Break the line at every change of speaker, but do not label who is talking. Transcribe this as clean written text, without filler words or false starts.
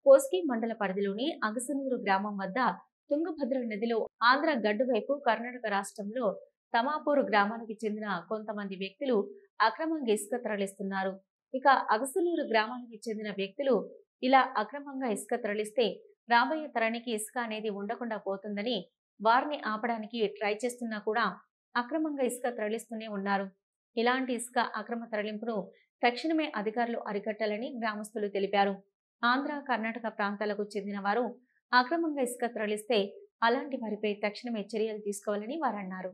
కోస్గి మండల పరిధిలోని అగసనూరు గ్రామం వద్ద తుంగభద్ర నదిలో ఆంధ్ర గడ్డు వైపు కర్ణాటక రాష్ట్రంలో తమాపూరు గ్రామానికి చెందిన కొంతమంది వ్యక్తులు అక్రమంగా ఇసుక తరలిస్తున్నారు. ఇక అగసనూరు గ్రామానికి చెందిన వ్యక్తులు ఇలా అక్రమంగా ఇసుక తరలిస్తే రాబోయే తరానికి ఇసుక అనేది ఉండకుండా పోతుందని వారిని ఆపడానికి ట్రై చేస్తున్నా కూడా అక్రమంగా ఇసుక తరలిస్తూనే ఉన్నారు. ఇలాంటి ఇసుక అక్రమ తరలింపును తక్షణమే అధికారులు అరికట్టాలని గ్రామస్తులు తెలిపారు. ఆంధ్ర, కర్ణాటక ప్రాంతాలకు చెందిన వారు అక్రమంగా ఇసుక తరలిస్తే అలాంటి వారిపై తక్షణమే చర్యలు తీసుకోవాలని వారన్నారు.